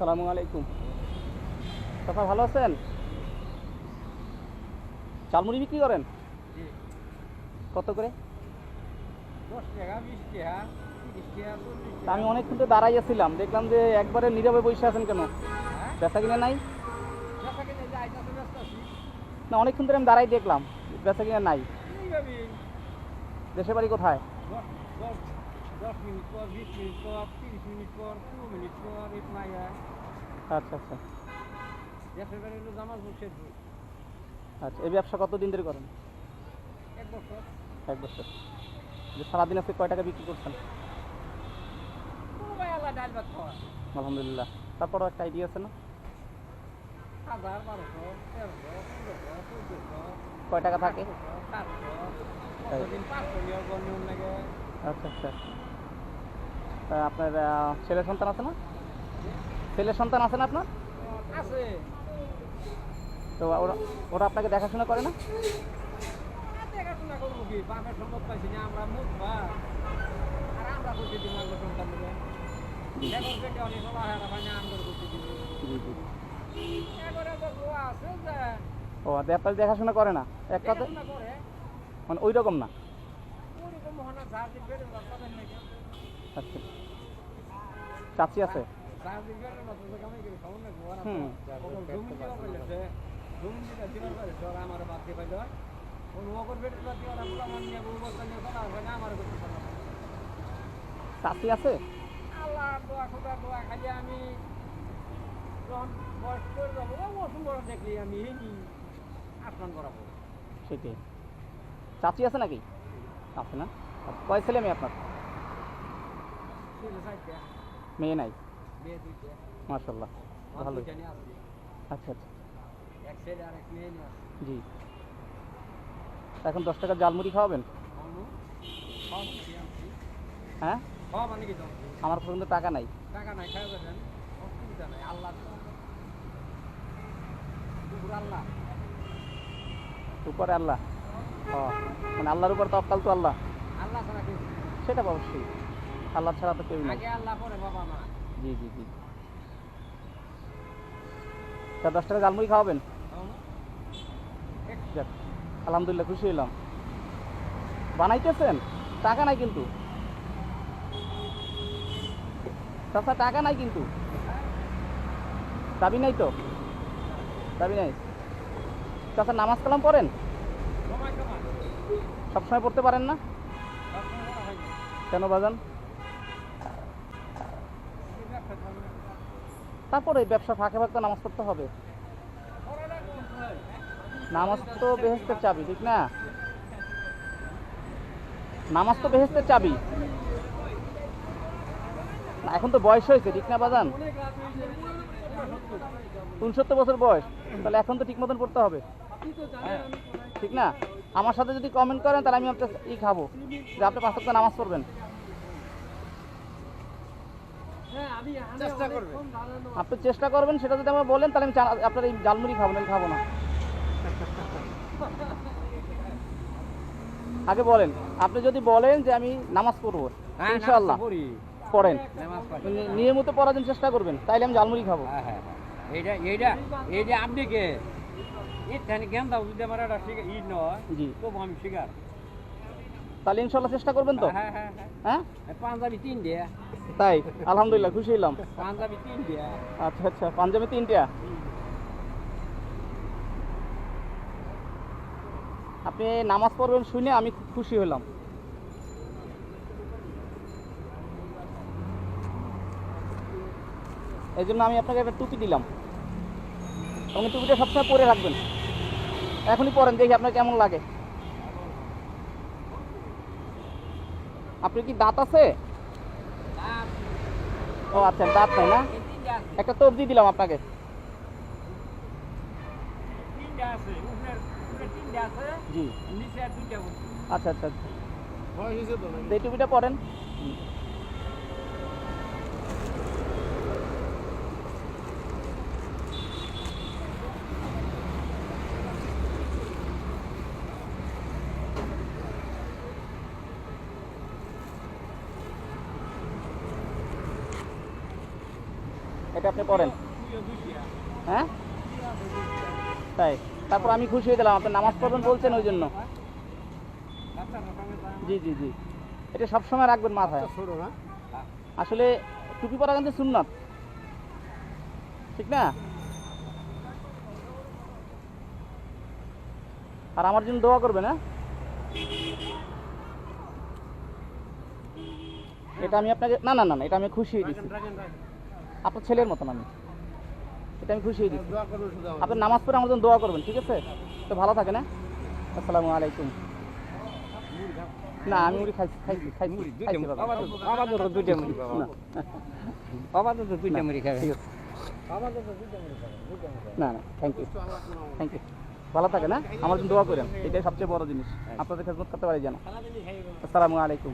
আসসালামু আলাইকুম। চাচা ভালো আছেন? চালমুড়ি বিক্রি করেন? জি। কত করে? 10 টাকা, 20 টাকা, 30 টাকা, 40 তা টাকা। আমি অনেকক্ষণ তো দাঁড়াইয়াছিলাম, দেখলাম যে একবারে নীরবে বসে আছেন কেন? হ্যাঁ? বেচা কিনে নাই? বেচা কিনে যাই না তো ব্যস্ত আছি। না, অনেকক্ষণ ধরে আমি দাঁড়াই দেখলাম, বেচা কিনে নাই। এইভাবে দেশের বাড়ি কোথায়? 10 10 10 মিনিট পর, 20 মিনিট পর, 30 মিনিট পর, 15 মিনিট পর এই মাইয়া আচ্ছা আচ্ছা দেশের বাড়ি হলো জামালপুর শেরপুর। আচ্ছা। এই ব্যবসা কতদিন ধরে করেন? 1 বছর। 1 বছর। যে সারাদিন আজকে কয় টাকা বিক্রি করছেন? কোনো ভাই আল্লাহ ডাল ভাত খাওয়া। আলহামদুলিল্লাহ। তারপরও একটা আইডিয়া আছে না? 1000, 1200, 1300, 1500, 1400, কয় টাকা থাকে? 700, কতদিন 500 নিয়ে নিয়ম লাগে। আচ্ছা আচ্ছা। তা আপনার ছেলে সন্তান আছে না? ছেলে সন্তান আছে না আপনার? আছে। তো ওরা ওরা আপনাকে দেখাশোনা করে না? দেখাশোনা করবো কি? বাপের সম্পদ পাইছি না, আমরা মুখবা আর আমরা করতে দিব না সন্তান দেবে। এখন থেকে অনেক বলা হয় ভাই না আমরা করতে দিব। জি জি। এবারে তো গোয়া আছে যে ও আপনার দেখাশোনা করে না এক কথা, দেখাশোনা করে মানে ওই রকম না। ওরকম মহানা ঝাড় দিন বেড়ে পাবেন নাকি? আচ্ছা। চাচি আছে? ঝাড় দিন বেড়ে না তো কামাই করে খাবো না গোয়া না। হুম। জমি দিবা পাইলে জমি দিটা দিবা পাইলে তোর আমার বাদ দিয়ে পাইলে কোন ওকর বেড়ে দিবা দিয়ে ওরা বলা মান নিয়ে বউ বস্তা নিয়ে চলা হয় না আমার করতে পারলাম না। চাচি আছে? আল্লাহ দোয়া খোদা দোয়া খালি আমি যখন বয়স করে যাবো বসুন্ধরা দেখলি আমি এই আসমান করাবো। সেটাই। চাচি আছে নাকি? আছে না? আচ্ছা, কয় ছেলে মেয়ে আপনার? ছেলে চারটে, মেয়ে নাই? মেয়ে দুইটা, মাশাআল্লাহ, আমার ভালোই। দুইটা নিয়ে আসছি। আচ্ছা আচ্ছা। এক ছেলে আর এক মেয়ে নিয়ে আসছি। জি। এখন 10 টাকার জালমুড়ি খাওয়াবেন? অনু সব দিয়ে আনছি। হ্যাঁ, সব আনি কি জানছি। আমার পর্যন্ত টাকা নাই। টাকা নাই খাই যাবেন, অসুবিধা নাই। আল্লাহ কুকুর আল্লাহ উপরে আল্লাহ। ও, মানে আল্লাহর উপর তওয়াক্কাল তো আল্লাহ। আল্লাহ ছাড়া কেউ নেই। সেটা অবশ্যই, আল্লাহ ছাড়া তো কেউ নাই। আগে আল্লাহ পরে বাবা মা। জি জি জি। তা 10 টাকা জালমুড়ি খাওয়াবেন? অনু, যাক, আলহামদুলিল্লাহ, খুশি হলাম। বানাইতেছেন? টাকা নাই কিন্তু চাচা, টাকা নাই কিন্তু। দাবি নাই তো? দাবি নাই। চাচা নামাজ কালাম পড়েন? সময় সময় সবসময় পড়তে পারেন না? সবসময় বলা হয়নি। কেন বাজান? এই ব্যবসা করবে। তারপরে ব্যবসা ফাঁকে ফাঁকে তো নামাজ পড়তে হবে। নামাজ তো বেহেস্তের চাবি, ঠিক না? নামাজ তো বেহেস্তের চাবি না। এখন তো বয়স হয়েছে, ঠিক না বাজান? 69 বছর বয়স, তাহলে এখন তো ঠিক মতন পড়তে হবে, ঠিক না? আমার সাথে যদি কমেন্ট করেন তাহলে আমি আপনার খাবো যে আপনি 5 ওয়াক্ত নামাজ পড়বেন। চেষ্টা করবে। আপনি চেষ্টা করবেন, সেটা যদি আমাকে বলেন তাহলে আমি আপনার এই জালমুড়ি খাবো না, আমি খাবো না। আগে বলেন, আপনি যদি বলেন যে আমি নামাজ পড়বো, ইনশাআল্লাহ পড়েন, নিয়মিত পড়ার জন্য চেষ্টা করবেন, তাইলে আমি জালমুড়ি খাবো। এইটা এইটা এই যে আপনি কে এখানে জ্ঞান দাও যদি আমার একটা শিকার ই নয় জি, তবু আমি শিকার। তাহলে ইনশাআল্লাহ চেষ্টা করবেন তো? হ্যাঁ হ্যাঁ হ্যাঁ, পাঞ্জাবি 3 দিয়া, তাই আলহামদুলিল্লাহ, খুশি হলাম। পাঞ্জাবি 3 দিয়া। আচ্ছা আচ্ছা, পাঞ্জাবি 3টা। আপনি নামাজ পড়বেন শুনে আমি খুব খুশি হলাম। এই জন্য আমি আপনাকে একটা টুপি দিলাম, আপনি টুপিটা সবসময় পরে রাখবেন। এখনই পরেন, দেখি আপনার কেমন লাগে। আপনার কি দাঁত আছে? ও আচ্ছা, দাঁত নাই না? একটা টোপ দিয়ে দিলাম আপনাকে। 3টা আছে, উপরে 3টা আছে, জি, নিচে আর 2টা বলছি। আচ্ছা আচ্ছা। এই টুপিটা পরেন। এটা আপনি পড়েন। হ্যাঁ তাই, তারপর আমি খুশি হয়ে গেলাম, আপনি নামাজ পড়বেন বলছেন ওই জন্য। জি জি জি, এটা সবসময় রাখবেন মাথায়। ছোটো না আসলে টুপি পরা কিন্তু সুন্নাত, ঠিক না? আর আমার জন্য দোয়া করবেন। হ্যাঁ, এটা আমি আপনাকে না না না না, এটা আমি খুশি হয়ে দিচ্ছি, আপনার ছেলের মতন আমি, এটা আমি খুশি হয়ে দিচ্ছি। দোয়া করবেন শুধু আমার আপনি নামাজ পড়ে আমার জন্য দোয়া করবেন, ঠিক আছে? তো ভালো থাকেন। হ্যাঁ, আসসালামু আলাইকুম। না আমি মুড়ি খাইছি খাইছি খাইছি খাইছি বাবা। আমাদের তো দুইটা মুড়ি বাবা, না, আমাদের তো দুইটা মুড়ি খাবে, ঠিক আছে, আমাদের তো দুইটা মুড়ি খাবে, দুইটা মুড়ি খাবে। না না, থ্যাংক ইউ থ্যাংক ইউ, ভালো থাকেন। হ্যাঁ, আমার জন্য দোয়া করেন, এটাই সবচেয়ে বড় জিনিস, আপনাদের খেদমত করতে পারি যেন। সারাদিনই খাইবে। আসসালামু আলাইকুম।